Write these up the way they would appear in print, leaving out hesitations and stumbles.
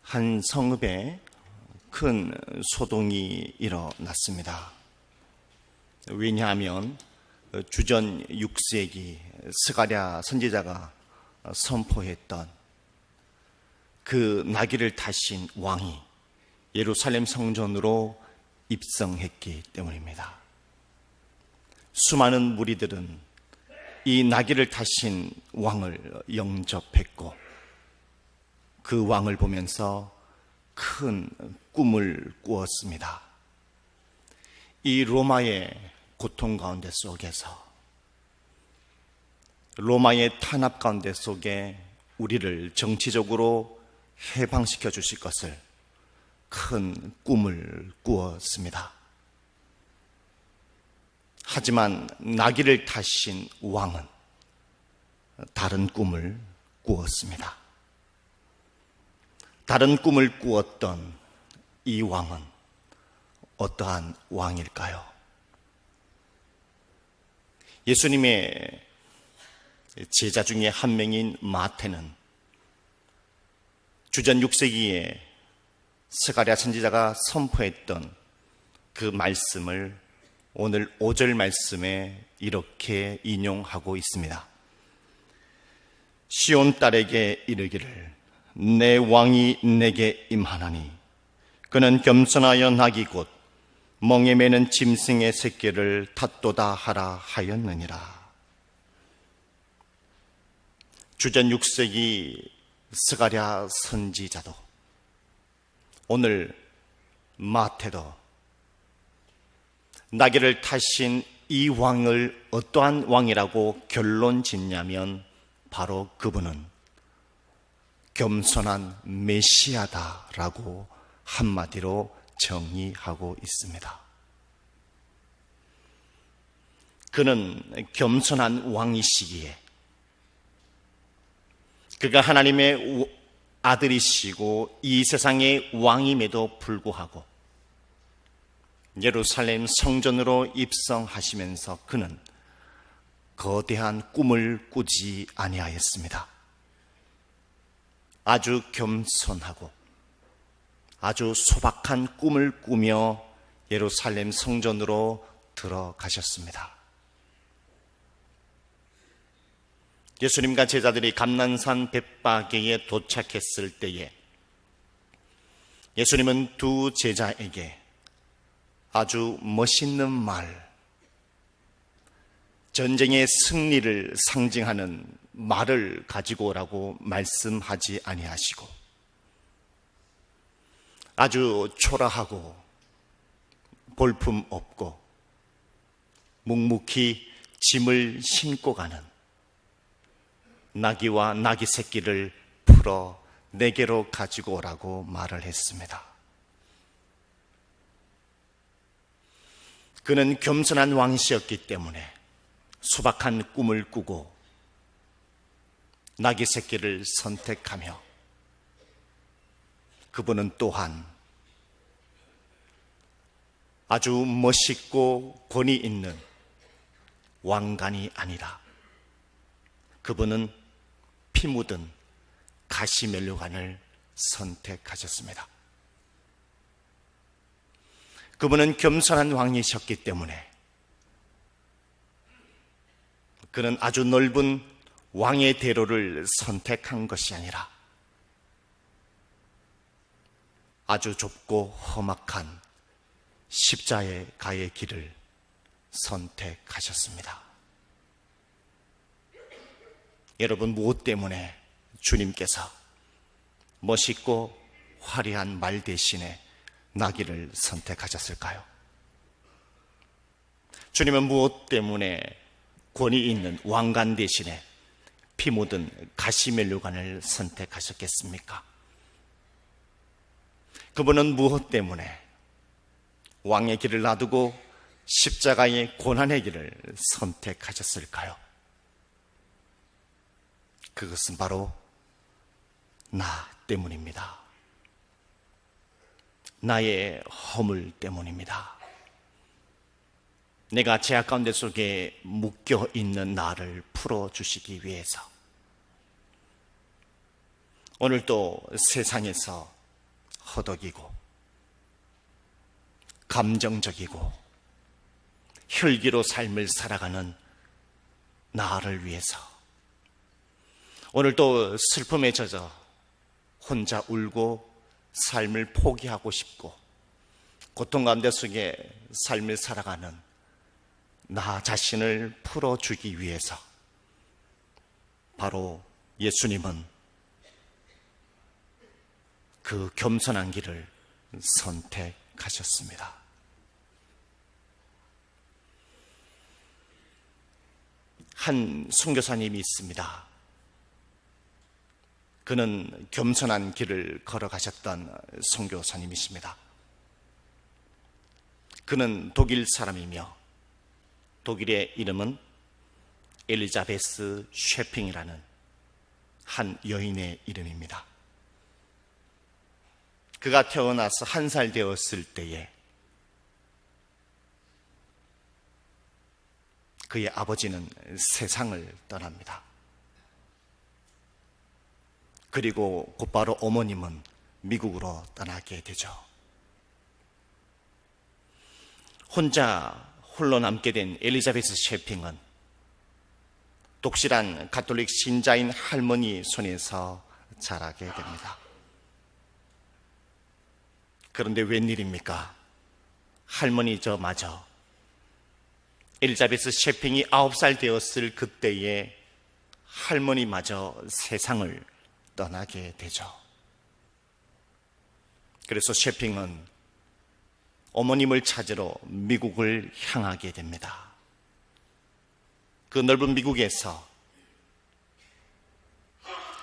한 성읍에 큰 소동이 일어났습니다. 왜냐하면 주전 6세기 스가랴 선지자가 선포했던 그 나귀를 타신 왕이 예루살렘 성전으로 입성했기 때문입니다. 수많은 무리들은 이 나귀를 타신 왕을 영접했고 그 왕을 보면서 큰 꿈을 꾸었습니다. 이 로마의 고통 가운데 속에서, 로마의 탄압 가운데 속에 우리를 정치적으로 해방시켜 주실 것을 큰 꿈을 꾸었습니다. 하지만 나귀를 타신 왕은 다른 꿈을 꾸었습니다. 다른 꿈을 꾸었던 이 왕은 어떠한 왕일까요? 예수님의 제자 중에 한 명인 마태는 주전 6세기에 스가랴 선지자가 선포했던 그 말씀을 오늘 5절 말씀에 이렇게 인용하고 있습니다. 시온 딸에게 이르기를 내 왕이 내게 임하나니 그는 겸손하여 나귀 곧 멍에 매는 짐승의 새끼를 탓도다 하라 하였느니라. 주전 6세기 스가랴 선지자도 오늘 마태도 나귀를 타신 이 왕을 어떠한 왕이라고 결론 짓냐면 바로 그분은 겸손한 메시아다라고 한마디로 정의하고 있습니다. 그는 겸손한 왕이시기에 그가 하나님의 아들이시고 이 세상의 왕임에도 불구하고 예루살렘 성전으로 입성하시면서 그는 거대한 꿈을 꾸지 아니하였습니다. 아주 겸손하고 아주 소박한 꿈을 꾸며 예루살렘 성전으로 들어가셨습니다. 예수님과 제자들이 감난산 벳바게에 도착했을 때에 예수님은 두 제자에게 아주 멋있는 말, 전쟁의 승리를 상징하는 말을 가지고 오라고 말씀하지 아니하시고 아주 초라하고 볼품 없고 묵묵히 짐을 신고 가는 나귀와 나귀 새끼를 풀어 내게로 가지고 오라고 말을 했습니다. 그는 겸손한 왕이셨기 때문에 소박한 꿈을 꾸고 나귀 새끼를 선택하며 그분은 또한 아주 멋있고 권위 있는 왕관이 아니라 그분은 피 묻은 가시면류관을 선택하셨습니다. 그분은 겸손한 왕이셨기 때문에 그는 아주 넓은 왕의 대로를 선택한 것이 아니라 아주 좁고 험악한 십자가의 길을 선택하셨습니다. 여러분, 무엇 때문에 주님께서 멋있고 화려한 말 대신에 나귀를 선택하셨을까요? 주님은 무엇 때문에 권위 있는 왕관 대신에 피 묻은 가시면류관을 선택하셨겠습니까? 그분은 무엇 때문에 왕의 길을 놔두고 십자가의 고난의 길을 선택하셨을까요? 그것은 바로 나 때문입니다. 나의 허물 때문입니다. 내가 죄악 가운데 속에 묶여 있는 나를 풀어주시기 위해서 오늘도 세상에서 허덕이고 감정적이고 혈기로 삶을 살아가는 나를 위해서 오늘도 슬픔에 젖어 혼자 울고 삶을 포기하고 싶고 고통 가운데 속에 삶을 살아가는 나 자신을 풀어주기 위해서 바로 예수님은 그 겸손한 길을 선택하셨습니다. 한 선교사님이 있습니다. 그는 겸손한 길을 걸어가셨던 선교사님이십니다. 그는 독일 사람이며 독일의 이름은 엘리자베스 쉐핑이라는 한 여인의 이름입니다. 그가 태어나서 1살 되었을 때에 그의 아버지는 세상을 떠납니다. 그리고 곧바로 어머님은 미국으로 떠나게 되죠. 홀로 남게 된 엘리자베스 쉐핑은 독실한 가톨릭 신자인 할머니 손에서 자라게 됩니다. 그런데 웬일입니까? 할머니 저마저 엘리자베스 쉐핑이 9살 되었을 그때에 할머니마저 세상을 떠나게 되죠. 그래서 쉐핑은 어머님을 찾으러 미국을 향하게 됩니다. 그 넓은 미국에서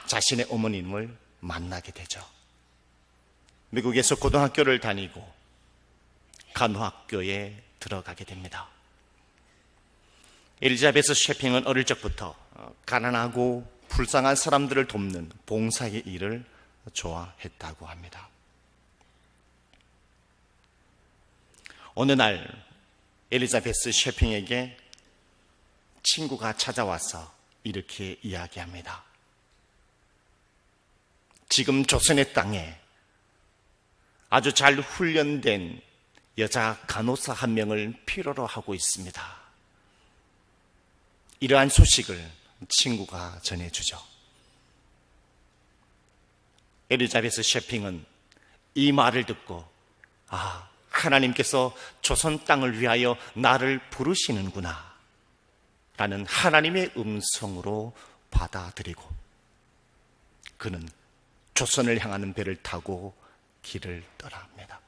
자신의 어머님을 만나게 되죠. 미국에서 고등학교를 다니고 간호학교에 들어가게 됩니다. 엘리자베스 쉐핑은 어릴 적부터 가난하고 불쌍한 사람들을 돕는 봉사의 일을 좋아했다고 합니다. 어느 날 엘리자베스 쉐핑에게 친구가 찾아와서 이렇게 이야기합니다. 지금 조선의 땅에 아주 잘 훈련된 여자 간호사 한 명을 필요로 하고 있습니다. 이러한 소식을 친구가 전해주죠. 엘리자베스 쉐핑은 이 말을 듣고 하나님께서 조선 땅을 위하여 나를 부르시는구나 라는 하나님의 음성으로 받아들이고 그는 조선을 향하는 배를 타고 길을 떠납니다.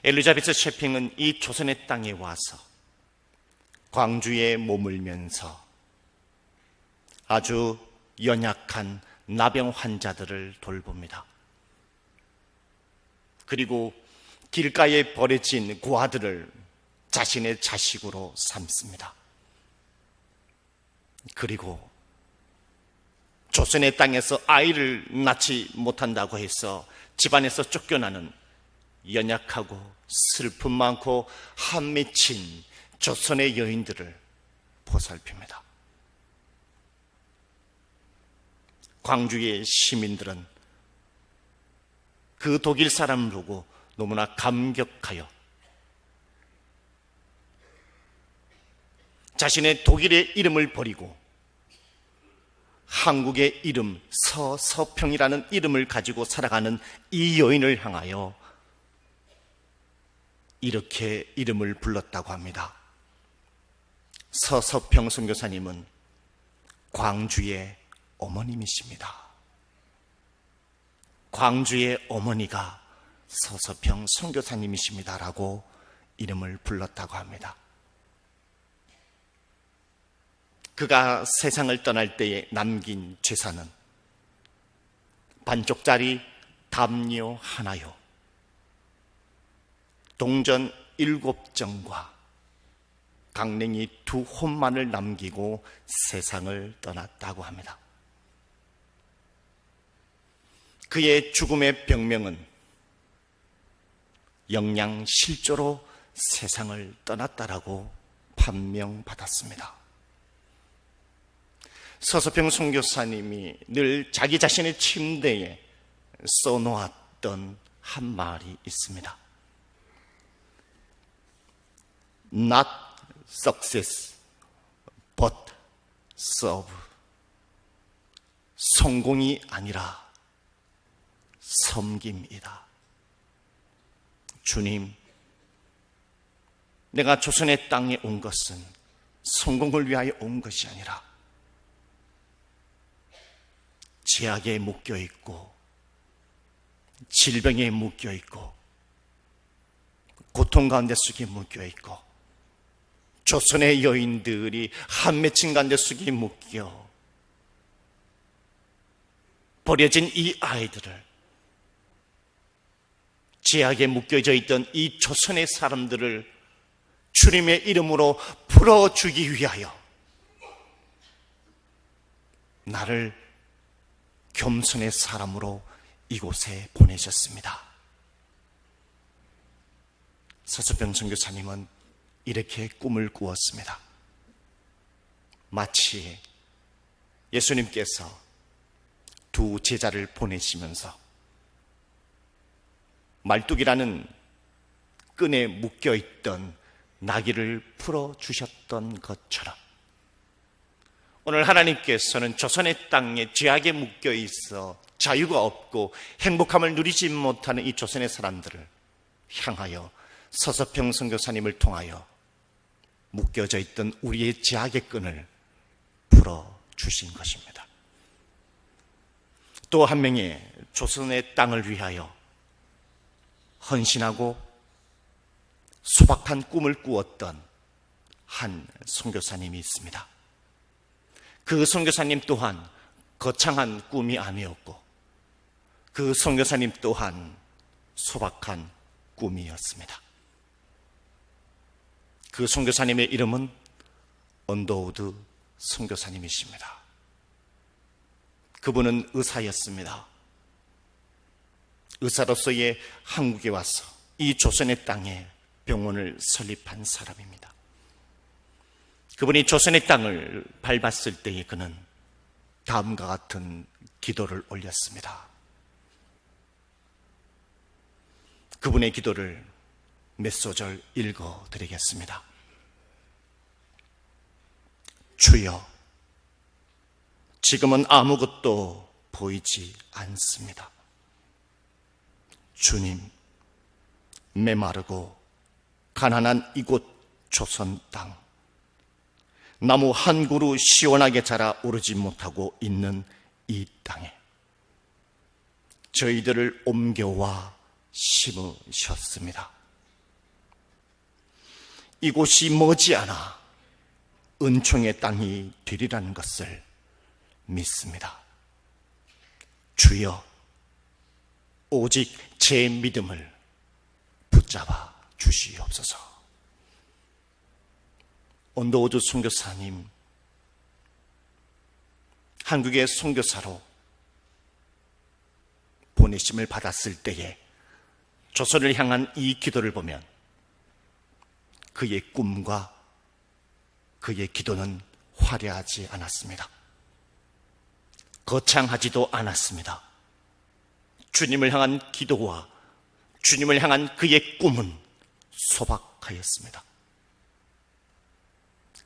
엘리자베스 쉐핑은 이 조선의 땅에 와서 광주에 머물면서 아주 연약한 나병 환자들을 돌봅니다. 그리고 길가에 버려진 고아들을 자신의 자식으로 삼습니다. 그리고 조선의 땅에서 아이를 낳지 못한다고 해서 집안에서 쫓겨나는 연약하고 슬픔 많고 한 맺힌 조선의 여인들을 보살핍니다. 광주의 시민들은 그 독일 사람을 보고 너무나 감격하여 자신의 독일의 이름을 버리고 한국의 이름 서서평이라는 이름을 가지고 살아가는 이 여인을 향하여 이렇게 이름을 불렀다고 합니다. 서서평 선교사님은 광주의 어머님이십니다. 광주의 어머니가 서서평 선교사님이십니다라고 이름을 불렀다고 합니다. 그가 세상을 떠날 때에 남긴 재산은 반쪽짜리 담요 하나요, 동전 7정과 강냉이 2혼만을 남기고 세상을 떠났다고 합니다. 그의 죽음의 병명은 영양실조로 세상을 떠났다라고 판명받았습니다. 서서평 선교사님이 늘 자기 자신의 침대에 써놓았던 한 말이 있습니다. Not success, but serve. 성공이 아니라 섬김이다. 주님, 내가 조선의 땅에 온 것은 성공을 위하여 온 것이 아니라 제약에 묶여 있고 질병에 묶여 있고 고통 가운데 속에 묶여 있고 조선의 여인들이 한 맺힌 가운데 속에 묶여 버려진 이 아이들을, 제약에 묶여져 있던 이 조선의 사람들을 주님의 이름으로 풀어주기 위하여 나를 겸손의 사람으로 이곳에 보내셨습니다. 서수병 선교사님은 이렇게 꿈을 꾸었습니다. 마치 예수님께서 두 제자를 보내시면서 말뚝이라는 끈에 묶여있던 나귀를 풀어주셨던 것처럼 오늘 하나님께서는 조선의 땅에 죄악에 묶여있어 자유가 없고 행복함을 누리지 못하는 이 조선의 사람들을 향하여 서서평 선교사님을 통하여 묶여져 있던 우리의 죄악의 끈을 풀어주신 것입니다. 또 한 명의 조선의 땅을 위하여 헌신하고 소박한 꿈을 꾸었던 한 선교사님이 있습니다. 그 선교사님 또한 거창한 꿈이 아니었고 그 선교사님 또한 소박한 꿈이었습니다. 그 선교사님의 이름은 언더우드 선교사님이십니다. 그분은 의사였습니다. 의사로서의 한국에 와서 이 조선의 땅에 병원을 설립한 사람입니다. 그분이 조선의 땅을 밟았을 때에 그는 다음과 같은 기도를 올렸습니다. 그분의 기도를 몇 소절 읽어드리겠습니다. 주여, 지금은 아무것도 보이지 않습니다. 주님, 메마르고 가난한 이곳 조선 땅, 나무 한 그루 시원하게 자라 오르지 못하고 있는 이 땅에 저희들을 옮겨와 심으셨습니다. 이곳이 머지않아 은총의 땅이 되리라는 것을 믿습니다. 주여, 오직 제 믿음을 붙잡아 주시옵소서. 언더우드 선교사님, 한국의 선교사로 보내심을 받았을 때에 조선을 향한 이 기도를 보면 그의 꿈과 그의 기도는 화려하지 않았습니다. 거창하지도 않았습니다. 주님을 향한 기도와 주님을 향한 그의 꿈은 소박하였습니다.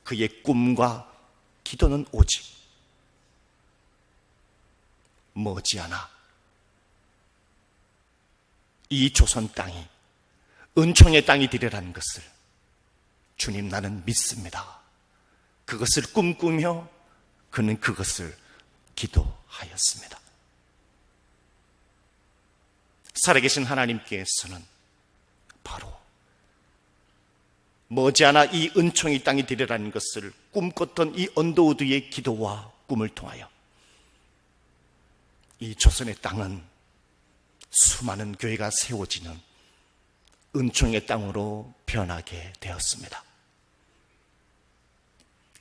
그의 꿈과 기도는 오직 머지않아 이 조선 땅이 은총의 땅이 되리라는 것을 주님, 나는 믿습니다. 그것을 꿈꾸며 그는 그것을 기도하였습니다. 살아계신 하나님께서는 바로 머지않아 이 은총의 땅이 되리라는 것을 꿈꿨던 이 언더우드의 기도와 꿈을 통하여 이 조선의 땅은 수많은 교회가 세워지는 은총의 땅으로 변하게 되었습니다.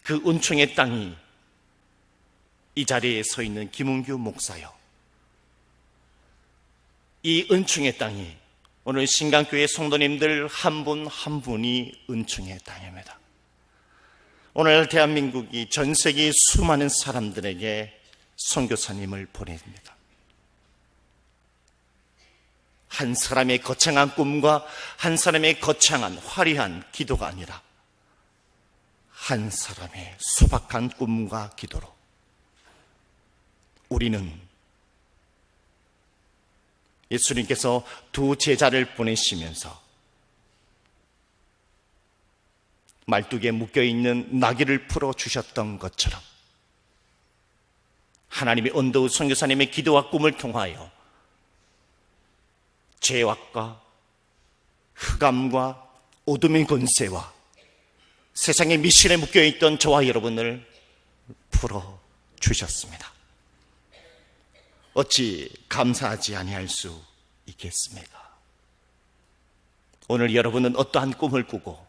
그 은총의 땅이 이 자리에 서 있는 김은규 목사요, 이 은총의 땅이 오늘 신강교회 성도님들 한 분 한 분이 은총의 땅입니다. 오늘 대한민국이 전 세계 수많은 사람들에게 선교사님을 보냅니다. 한 사람의 거창한 꿈과 한 사람의 거창한 화려한 기도가 아니라 한 사람의 소박한 꿈과 기도로 우리는 예수님께서 두 제자를 보내시면서 말뚝에 묶여있는 나귀를 풀어주셨던 것처럼 하나님의 언더우 선교사님의 기도와 꿈을 통하여 죄악과 흑암과 어둠의 권세와 세상의 미신에 묶여있던 저와 여러분을 풀어주셨습니다. 어찌 감사하지 아니할 수 있겠습니까? 오늘 여러분은 어떠한 꿈을 꾸고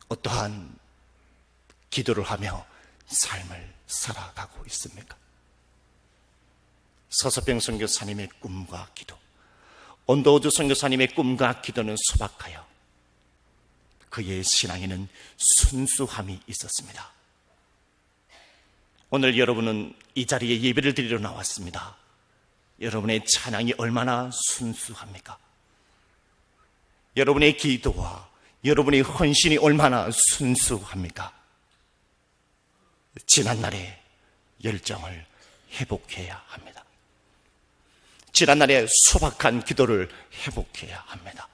어떠한 기도를 하며 삶을 살아가고 있습니까? 서서병 선교사님의 꿈과 기도, 언더우드 선교사님의 꿈과 기도는 소박하여 그의 신앙에는 순수함이 있었습니다. 오늘 여러분은 이 자리에 예배를 드리러 나왔습니다. 여러분의 찬양이 얼마나 순수합니까? 여러분의 기도와 여러분의 헌신이 얼마나 순수합니까? 지난날의 열정을 회복해야 합니다. 지난날의 소박한 기도를 회복해야 합니다.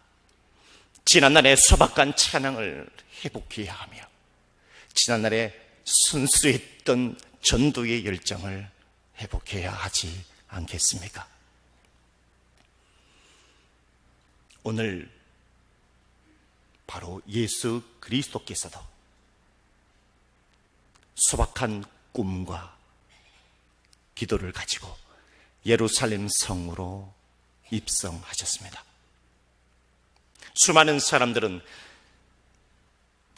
지난날의 소박한 찬양을 회복해야 하며 지난날의 순수했던 전도의 열정을 회복해야 하지 않겠습니까? 오늘 바로 예수 그리스도께서도 소박한 꿈과 기도를 가지고 예루살렘 성으로 입성하셨습니다. 수많은 사람들은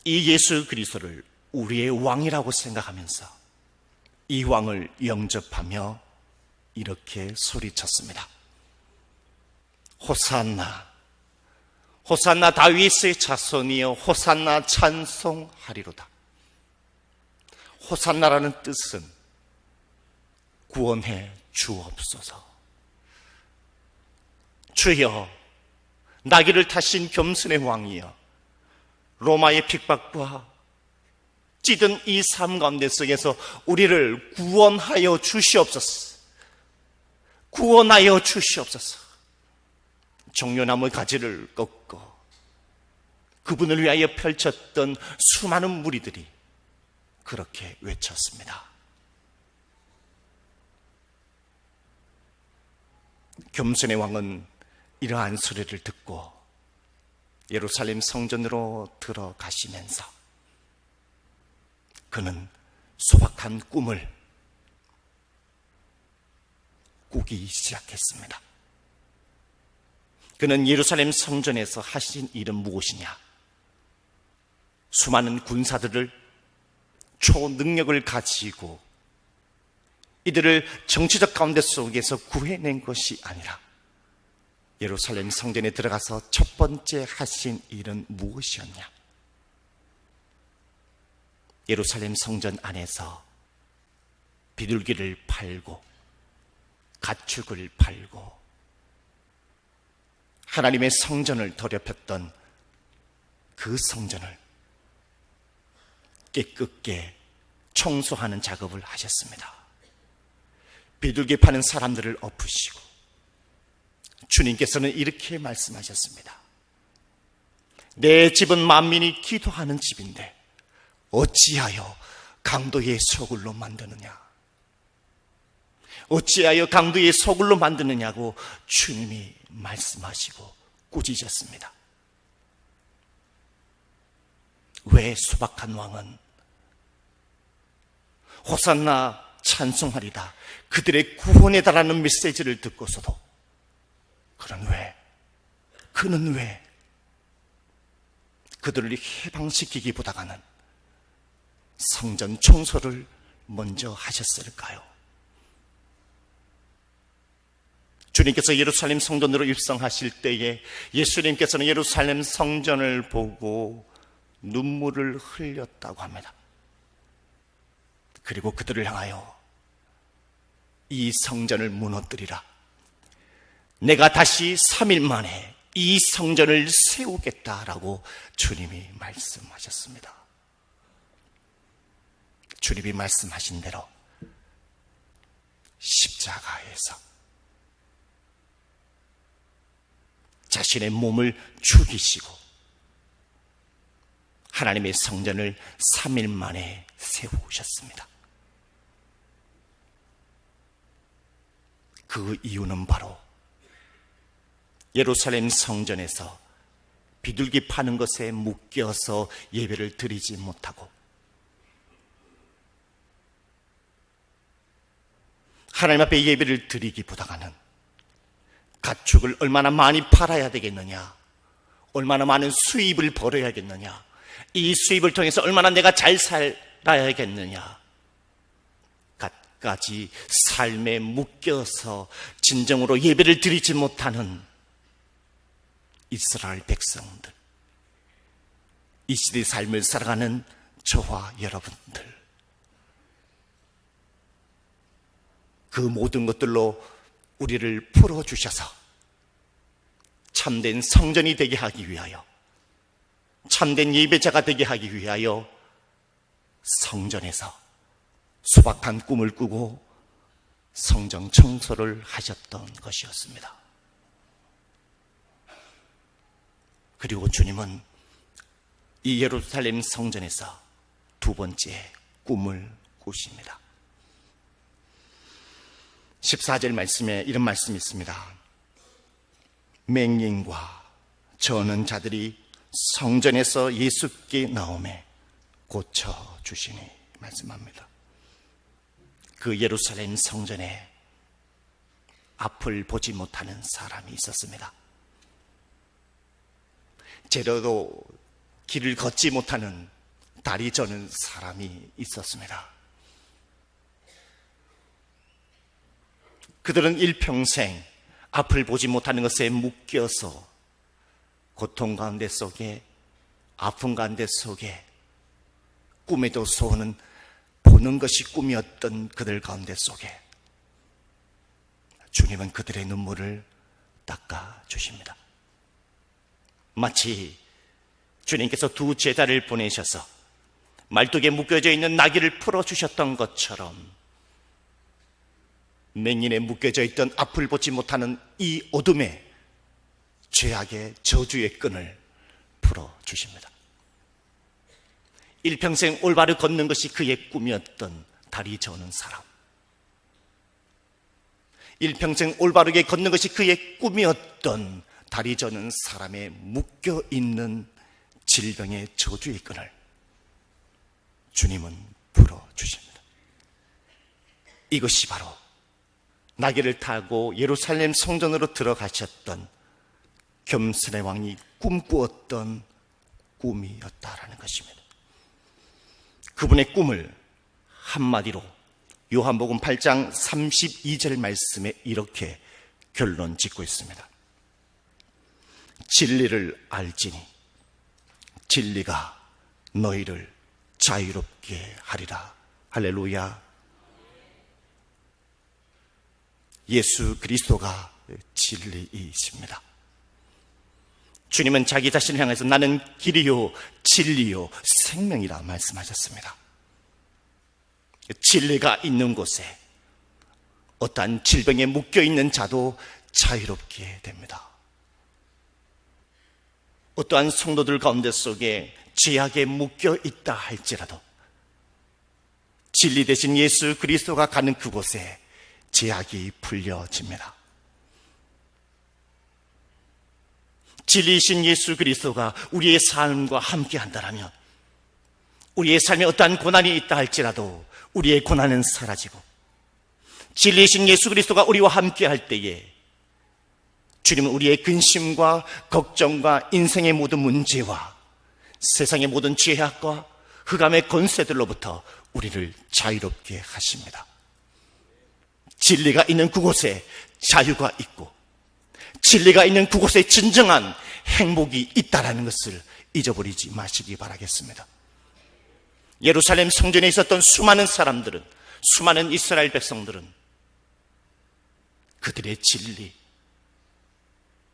이 예수 그리스도를 우리의 왕이라고 생각하면서 이 왕을 영접하며 이렇게 소리쳤습니다. 호산나, 호산나 다윗의 자손이여 호산나 찬송하리로다. 호산나라는 뜻은 구원해 주옵소서. 주여, 나귀를 타신 겸손의 왕이여, 로마의 핍박과 찌든 이 삶 가운데 속에서 우리를 구원하여 주시옵소서. 구원하여 주시옵소서. 종려나무 가지를 꺾고 그분을 위하여 펼쳤던 수많은 무리들이 그렇게 외쳤습니다. 겸손의 왕은 이러한 소리를 듣고 예루살렘 성전으로 들어가시면서 그는 소박한 꿈을 꾸기 시작했습니다. 그는 예루살렘 성전에서 하신 일은 무엇이냐? 수많은 군사들을 초능력을 가지고 이들을 정치적 가운데 속에서 구해낸 것이 아니라 예루살렘 성전에 들어가서 첫 번째 하신 일은 무엇이었냐? 예루살렘 성전 안에서 비둘기를 팔고 가축을 팔고 하나님의 성전을 더럽혔던 그 성전을 깨끗게 청소하는 작업을 하셨습니다. 비둘기 파는 사람들을 엎으시고 주님께서는 이렇게 말씀하셨습니다. 내 집은 만민이 기도하는 집인데 어찌하여 강도의 소굴로 만드느냐? 어찌하여 강도의 소굴로 만드느냐고 주님이 말씀하시고 꾸짖으셨습니다. 왜 소박한 왕은 호산나 찬송하리다 그들의 구원에 달하는 메시지를 듣고서도 그는 왜 그들을 해방시키기보다는 성전 청소를 먼저 하셨을까요? 주님께서 예루살렘 성전으로 입성하실 때에 예수님께서는 예루살렘 성전을 보고 눈물을 흘렸다고 합니다. 그리고 그들을 향하여 이 성전을 무너뜨리라. 내가 다시 3일 만에 이 성전을 세우겠다라고 주님이 말씀하셨습니다. 주님이 말씀하신 대로 십자가에서 자신의 몸을 죽이시고 하나님의 성전을 3일 만에 세우셨습니다. 그 이유는 바로 예루살렘 성전에서 비둘기 파는 것에 묶여서 예배를 드리지 못하고 하나님 앞에 예배를 드리기보다는 가축을 얼마나 많이 팔아야 되겠느냐, 얼마나 많은 수입을 벌어야겠느냐, 이 수입을 통해서 얼마나 내가 잘 살아야겠느냐, 까지 삶에 묶여서 진정으로 예배를 드리지 못하는 이스라엘 백성들, 이 시대의 삶을 살아가는 저와 여러분들, 그 모든 것들로 우리를 풀어주셔서 참된 성전이 되게 하기 위하여, 참된 예배자가 되게 하기 위하여 성전에서 소박한 꿈을 꾸고 성전 청소를 하셨던 것이었습니다. 그리고 주님은 이 예루살렘 성전에서 두 번째 꿈을 꾸십니다. 14절 말씀에 이런 말씀이 있습니다. 맹인과 저는 자들이 성전에서 예수께 나오매 고쳐주시니 말씀합니다. 그 예루살렘 성전에 앞을 보지 못하는 사람이 있었습니다. 제대로 길을 걷지 못하는 다리 저는 사람이 있었습니다. 그들은 일평생 앞을 보지 못하는 것에 묶여서 고통 가운데 속에, 아픔 가운데 속에, 꿈에도 소원은 보는 것이 꿈이었던 그들 가운데 속에 주님은 그들의 눈물을 닦아주십니다. 마치 주님께서 두 제자를 보내셔서 말뚝에 묶여져 있는 나귀를 풀어주셨던 것처럼 맹인에 묶여져 있던 앞을 보지 못하는 이 어둠에 죄악의 저주의 끈을 풀어주십니다. 일평생 올바로 걷는 것이 그의 꿈이었던 다리 저는 사람, 일평생 올바르게 걷는 것이 그의 꿈이었던 다리 저는 사람에 묶여있는 질병의 저주의 끈을 주님은 풀어주십니다. 이것이 바로 나귀를 타고 예루살렘 성전으로 들어가셨던 겸손의 왕이 꿈꾸었던 꿈이었다라는 것입니다. 그분의 꿈을 한마디로 요한복음 8장 32절 말씀에 이렇게 결론 짓고 있습니다. 진리를 알지니 진리가 너희를 자유롭게 하리라. 할렐루야. 예수 그리스도가 진리이십니다. 주님은 자기 자신을 향해서 나는 길이요 진리요 생명이라 말씀하셨습니다. 진리가 있는 곳에 어떠한 질병에 묶여있는 자도 자유롭게 됩니다. 어떠한 성도들 가운데 속에 죄악에 묶여있다 할지라도 진리 대신 예수 그리스도가 가는 그곳에 죄악이 풀려집니다. 진리이신 예수 그리스도가 우리의 삶과 함께 한다면 우리의 삶에 어떠한 고난이 있다 할지라도 우리의 고난은 사라지고 진리이신 예수 그리스도가 우리와 함께 할 때에 주님은 우리의 근심과 걱정과 인생의 모든 문제와 세상의 모든 죄악과 흑암의 권세들로부터 우리를 자유롭게 하십니다. 진리가 있는 그곳에 자유가 있고 진리가 있는 그곳에 진정한 행복이 있다는 것을 잊어버리지 마시기 바라겠습니다. 예루살렘 성전에 있었던 수많은 사람들은, 수많은 이스라엘 백성들은 그들의 진리,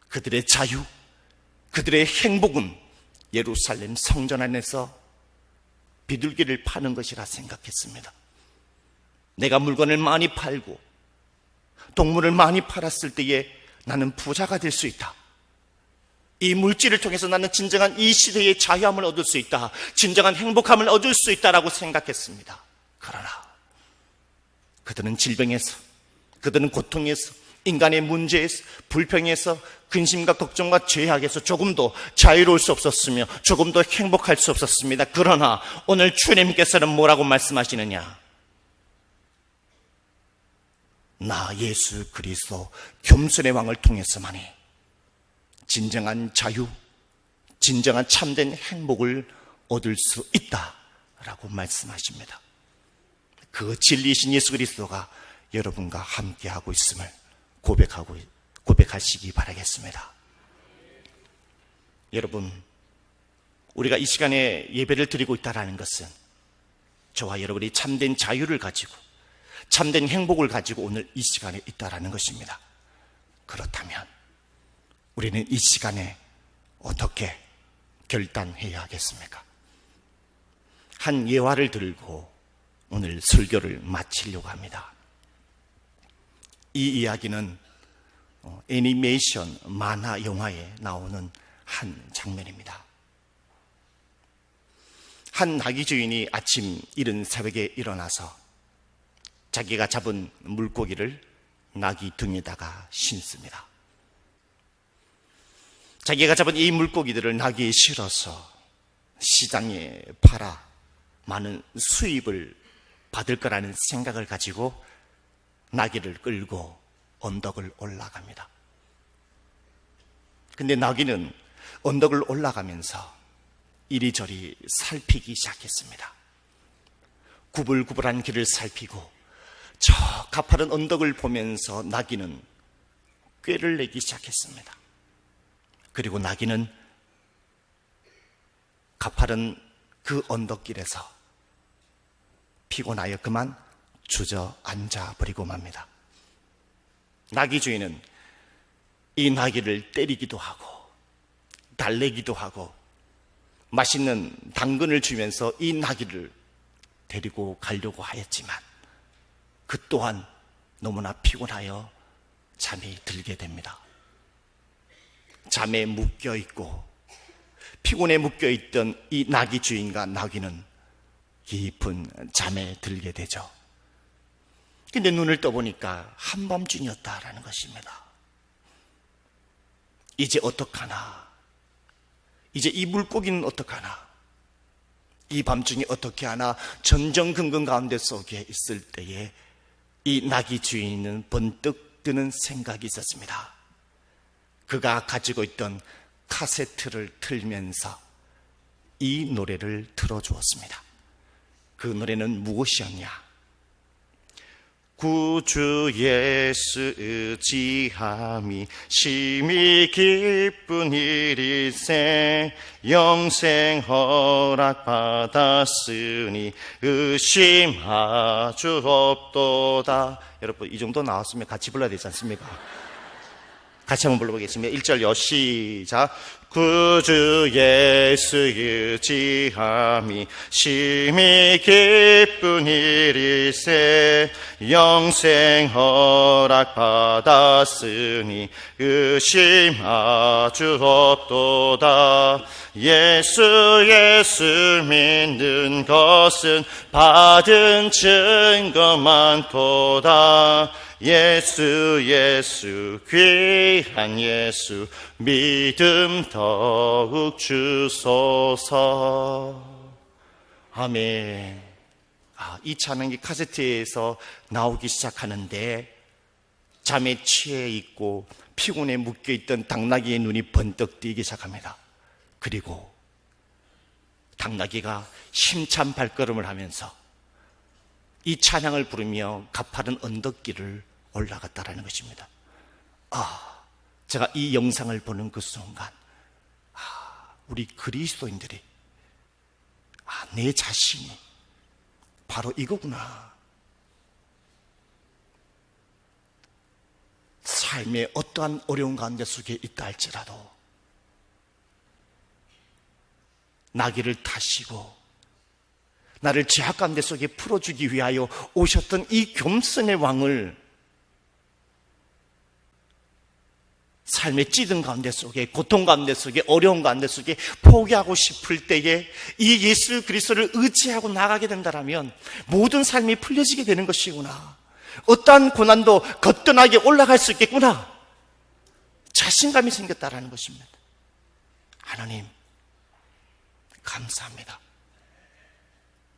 그들의 자유, 그들의 행복은 예루살렘 성전 안에서 비둘기를 파는 것이라 생각했습니다. 내가 물건을 많이 팔고 동물을 많이 팔았을 때에 나는 부자가 될 수 있다. 이 물질을 통해서 나는 진정한 이 시대의 자유함을 얻을 수 있다. 진정한 행복함을 얻을 수 있다라고 생각했습니다. 그러나 그들은 질병에서, 그들은 고통에서, 인간의 문제에서, 불평에서, 근심과 걱정과 죄악에서 조금도 자유로울 수 없었으며 조금도 행복할 수 없었습니다. 그러나 오늘 주님께서는 뭐라고 말씀하시느냐? 나 예수 그리스도 겸손의 왕을 통해서만이 진정한 자유, 진정한 참된 행복을 얻을 수 있다라고 말씀하십니다. 그 진리이신 예수 그리스도가 여러분과 함께하고 있음을 고백하시기 바라겠습니다. 여러분, 우리가 이 시간에 예배를 드리고 있다는 것은 저와 여러분이 참된 자유를 가지고 참된 행복을 가지고 오늘 이 시간에 있다는 것입니다. 그렇다면 우리는 이 시간에 어떻게 결단해야 하겠습니까? 한 예화를 들고 오늘 설교를 마치려고 합니다. 이 이야기는 애니메이션 만화 영화에 나오는 한 장면입니다. 한 나귀 주인이 아침 이른 새벽에 일어나서 자기가 잡은 물고기를 나귀 등에다가 신습니다. 자기가 잡은 이 물고기들을 나귀에 실어서 시장에 팔아 많은 수입을 받을 거라는 생각을 가지고 나귀를 끌고 언덕을 올라갑니다. 근데 나귀는 언덕을 올라가면서 이리저리 살피기 시작했습니다. 구불구불한 길을 살피고 저 가파른 언덕을 보면서 나귀는 꾀를 내기 시작했습니다. 그리고 나귀는 가파른 그 언덕길에서 피곤하여 그만 주저앉아 버리고 맙니다. 나귀 주인은 이 나귀를 때리기도 하고 달래기도 하고 맛있는 당근을 주면서 이 나귀를 데리고 가려고 하였지만 그 또한 너무나 피곤하여 잠이 들게 됩니다. 잠에 묶여있고 피곤에 묶여있던 이 나귀 주인과 나귀는 깊은 잠에 들게 되죠. 근데 눈을 떠보니까 한밤중이었다라는 것입니다. 이제 어떡하나? 이제 이 물고기는 어떡하나? 이 밤중에 어떻게 하나? 전전긍긍 가운데 속에 있을 때에 이 나귀 주인은 번뜩 드는 생각이 있었습니다. 그가 가지고 있던 카세트를 틀면서 이 노래를 틀어주었습니다. 그 노래는 무엇이었냐? 구주 예수 의지함이 심히 기쁜 일일세 영생 허락받았으니 의심하주 없도다. 여러분 이 정도 나왔으면 같이 불러야 되지 않습니까? 같이 한번 불러보겠습니다. 1절요 시작. 구주 예수 의지함이 심히 기쁜 일일세 영생 허락받았으니 의심하주 없도다. 예수 믿는 것은 받은 증거 많도다. 예수 귀한 예수 믿음 더욱 주소서. 아멘. 이 찬양이 카세트에서 나오기 시작하는데 잠에 취해 있고 피곤에 묶여있던 당나귀의 눈이 번뜩 뜨기 시작합니다. 그리고 당나귀가 힘찬 발걸음을 하면서 이 찬양을 부르며 가파른 언덕길을 올라갔다라는 것입니다. 제가 이 영상을 보는 그 순간 우리 그리스도인들이 내 자신이 바로 이거구나. 삶의 어떠한 어려운 가운데 속에 있다 할지라도 나귀를 타시고 나를 죄악 가운데 속에 풀어주기 위하여 오셨던 이 겸손의 왕을 삶의 찌든 가운데 속에, 고통 가운데 속에, 어려운 가운데 속에 포기하고 싶을 때에 이 예수 그리스도를 의지하고 나가게 된다면 모든 삶이 풀려지게 되는 것이구나. 어떠한 고난도 거뜬하게 올라갈 수 있겠구나. 자신감이 생겼다라는 것입니다. 하나님, 감사합니다.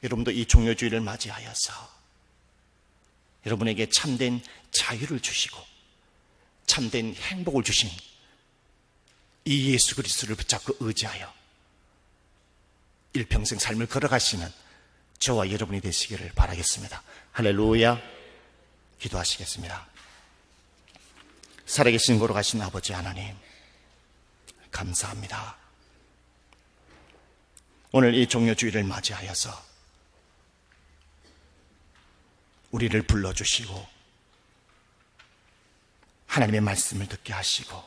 여러분도 이 종료주의를 맞이하여서 여러분에게 참된 자유를 주시고 참된 행복을 주신 이 예수 그리스도를 붙잡고 의지하여 일평생 삶을 걸어가시는 저와 여러분이 되시기를 바라겠습니다. 할렐루야. 기도하시겠습니다. 살아계신 걸어가신 아버지 하나님, 감사합니다. 오늘 이 종료주의를 맞이하여서 우리를 불러주시고 하나님의 말씀을 듣게 하시고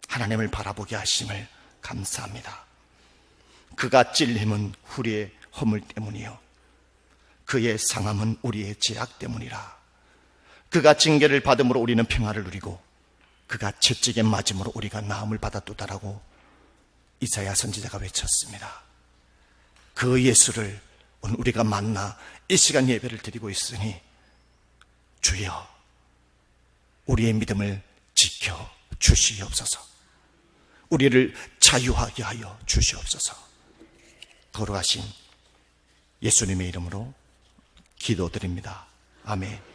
하나님을 바라보게 하심을 감사합니다. 그가 찔림은 우리의 허물 때문이요 그의 상함은 우리의 죄악 때문이라. 그가 징계를 받음으로 우리는 평화를 누리고 그가 채찍에 맞음으로 우리가 나음을 받았도다라고 이사야 선지자가 외쳤습니다. 그 예수를 오늘 우리가 만나 이 시간 예배를 드리고 있으니 주여 우리의 믿음을 지켜 주시옵소서. 우리를 자유하게 하여 주시옵소서. 걸어가신 예수님의 이름으로 기도드립니다. 아멘.